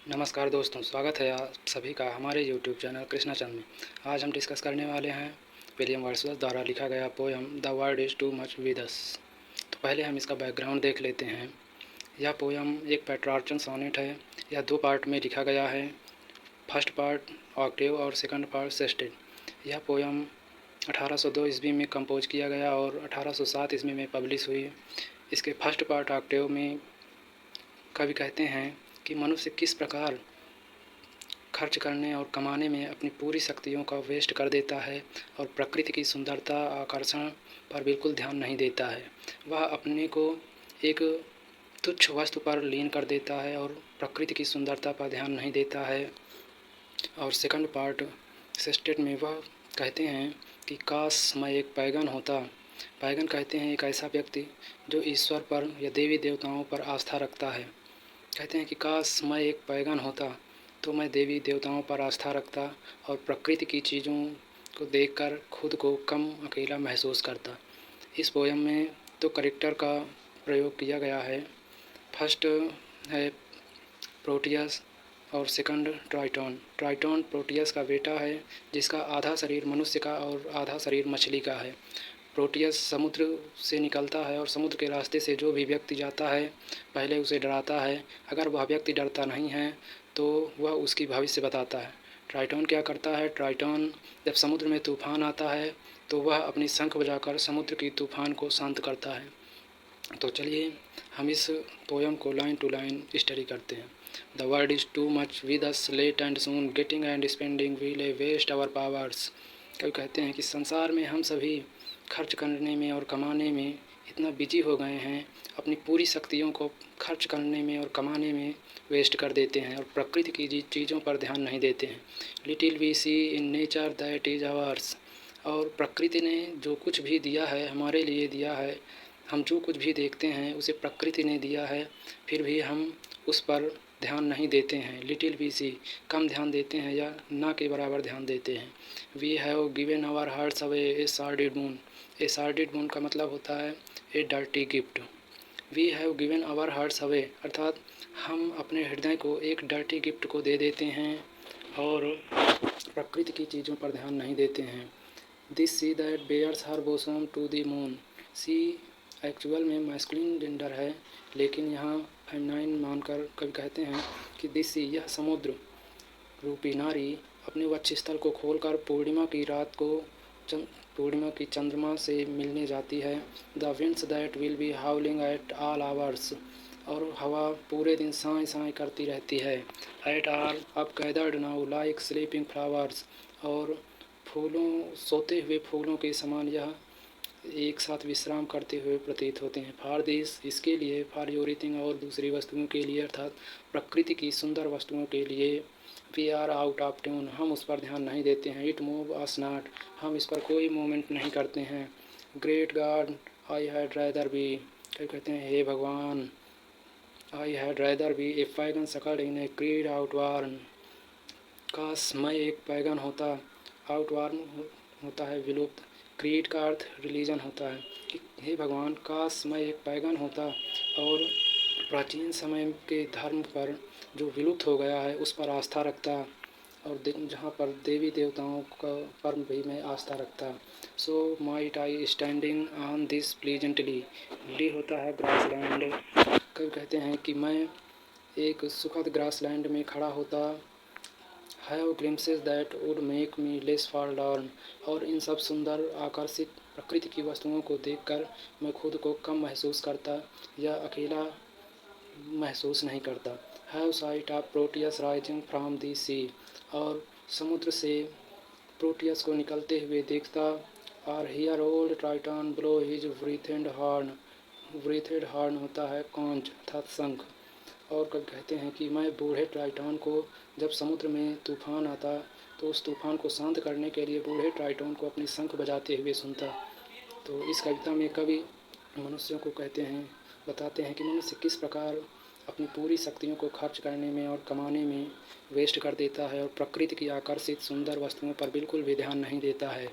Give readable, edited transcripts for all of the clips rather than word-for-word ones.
नमस्कार दोस्तों, स्वागत है आप सभी का हमारे यूट्यूब चैनल कृष्णा चंद में। आज हम डिस्कस करने वाले हैं विलियम वर्ड्सवर्थ द्वारा लिखा गया poem the world is too much with अस। तो पहले हम इसका बैकग्राउंड देख लेते हैं। यह पोयम एक पेट्रार्चन सोनेट है। यह 2 पार्ट में लिखा गया है। फर्स्ट पार्ट ऑक्टेव और सेकंड पार्ट सेस्टेड। यह पोयम 1802 ईस्वी में कंपोज किया गया और 1807 ईस्वी में पब्लिश हुई। इसके फर्स्ट पार्ट ऑक्टेव में कवि कहते हैं कि मनुष्य किस प्रकार खर्च करने और कमाने में अपनी पूरी शक्तियों का वेस्ट कर देता है और प्रकृति की सुंदरता आकर्षण पर बिल्कुल ध्यान नहीं देता है। वह अपने को एक तुच्छ वस्तु पर लीन कर देता है और प्रकृति की सुंदरता पर ध्यान नहीं देता है। और सेकंड पार्ट सेस्टेट में वह कहते हैं कि काश मैं एक पैगन होता। पैगन कहते हैं एक ऐसा व्यक्ति जो ईश्वर पर या देवी देवताओं पर आस्था रखता है। कहते हैं कि काश मैं एक पैगन होता तो मैं देवी देवताओं पर आस्था रखता और प्रकृति की चीज़ों को देखकर खुद को कम अकेला महसूस करता। इस पोयम में 2 कैरेक्टर का प्रयोग किया गया है। फर्स्ट है प्रोटियस और सेकंड ट्राइटॉन। ट्राइटॉन प्रोटियस का बेटा है जिसका आधा शरीर मनुष्य का और आधा शरीर मछली का है। प्रोटियस समुद्र से निकलता है और समुद्र के रास्ते से जो भी व्यक्ति जाता है पहले उसे डराता है। अगर वह व्यक्ति डरता नहीं है तो वह उसकी भविष्य बताता है। ट्राइटॉन क्या करता है? ट्राइटॉन जब समुद्र में तूफान आता है तो वह अपनी शंख बजाकर समुद्र की तूफान को शांत करता है। तो चलिए हम इस पोयम को लाइन टू लाइन स्टडी करते हैं। The world is too much with us late and soon getting and spending will waste our powers. कभी कहते हैं कि संसार में हम सभी खर्च करने में और कमाने में इतना बिजी हो गए हैं, अपनी पूरी शक्तियों को खर्च करने में और कमाने में वेस्ट कर देते हैं और प्रकृति की चीज़ों पर ध्यान नहीं देते हैं। Little we see in nature that is ours. और प्रकृति ने जो कुछ भी दिया है हमारे लिए दिया है। हम जो कुछ भी देखते हैं उसे प्रकृति ने दिया है, फिर भी हम उस पर ध्यान नहीं देते हैं। लिटिल वी सी, कम ध्यान देते हैं या ना के बराबर ध्यान देते हैं। We have given our hearts away a sordid moon. A sordid moon का मतलब होता है a dirty gift. We have given our hearts away अर्थात हम अपने हृदय को एक डर्टी गिफ्ट को दे देते हैं और प्रकृति की चीज़ों पर ध्यान नहीं देते हैं। This sea that bares her bosom to the moon. Sea actual में मैस्कुलिन जेंडर है लेकिन यहाँ फेमिनाइन मानकर कभी कहते हैं कि दिस सी, यह समुद्र रूपी नारी अपने वक्षस्थल को खोलकर पूर्णिमा की रात को पूर्णिमा की चंद्रमा से मिलने जाती है। The winds that will be howling at all hours. और हवा पूरे दिन साए साए करती रहती है। At are up gathered now like sleeping flowers. और फूलों सोते हुए फूलों के समान यह एक साथ विश्राम करते हुए प्रतीत होते हैं। फॉर दिस, इसके लिए, फॉर योरिथिंग और दूसरी वस्तुओं के लिए अर्थात प्रकृति की सुंदर वस्तुओं के लिए, we are out of tune, हम उस पर ध्यान नहीं देते हैं। इट मूव अस नॉट, हम इस पर कोई मूवमेंट नहीं करते हैं। Great God I had rather be, कहते हैं हे भगवान, I had rather be a pagan suckled in a creed outworn. काश मैं एक पैगन होता। आउटवार्न होता है विलुप्त, क्रीड का अर्थ रिलीजन होता है कि हे भगवान काश मैं एक पैगन होता और प्राचीन समय के धर्म पर जो विलुप्त हो गया है उस पर आस्था रखता और जहाँ पर देवी देवताओं का पर भी मैं आस्था रखता। So might I standing on this pleasantly, lea होता है ग्रासलैंड। कभी कहते हैं कि मैं एक सुखद ग्रासलैंड में खड़ा होता। Have glimpses that would make me less forlorn. और इन सब सुंदर आकर्षित प्रकृति की वस्तुओं को देखकर मैं खुद को कम महसूस करता या अकेला महसूस नहीं करता। Have sight of Proteus rising from the sea. और समुद्र से प्रोटियस को निकलते हुए देखता। और hear old Triton blow his wreathed horn. Wreathed horn होता है कॉन्च अर्थात शंख। और कब कहते हैं कि मैं बूढ़े ट्राइटॉन को जब समुद्र में तूफान आता तो उस तूफान को शांत करने के लिए बूढ़े ट्राइटॉन को अपनी शंख बजाते हुए सुनता। तो इस कविता में कवि मनुष्यों को कहते हैं, बताते हैं कि मनुष्य किस प्रकार अपनी पूरी शक्तियों को खर्च करने में और कमाने में वेस्ट कर देता है और प्रकृति की आकर्षित सुंदर वस्तुओं पर बिल्कुल भी ध्यान नहीं देता है।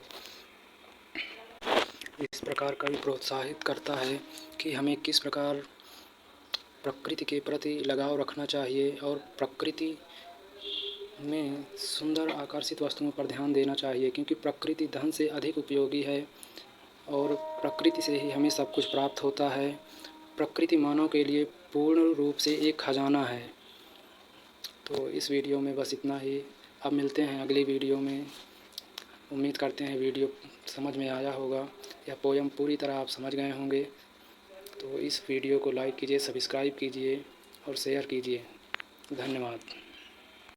इस प्रकार कवि प्रोत्साहित करता है कि हमें किस प्रकार प्रकृति के प्रति लगाव रखना चाहिए और प्रकृति में सुंदर आकर्षित वस्तुओं पर ध्यान देना चाहिए, क्योंकि प्रकृति धन से अधिक उपयोगी है और प्रकृति से ही हमें सब कुछ प्राप्त होता है। प्रकृति मानव के लिए पूर्ण रूप से एक खजाना है। तो इस वीडियो में बस इतना ही। अब मिलते हैं अगली वीडियो में। उम्मीद करते हैं वीडियो समझ में आया होगा, या पोयम पूरी तरह आप समझ गए होंगे। तो इस वीडियो को लाइक कीजिए, सब्सक्राइब कीजिए और शेयर कीजिए। धन्यवाद।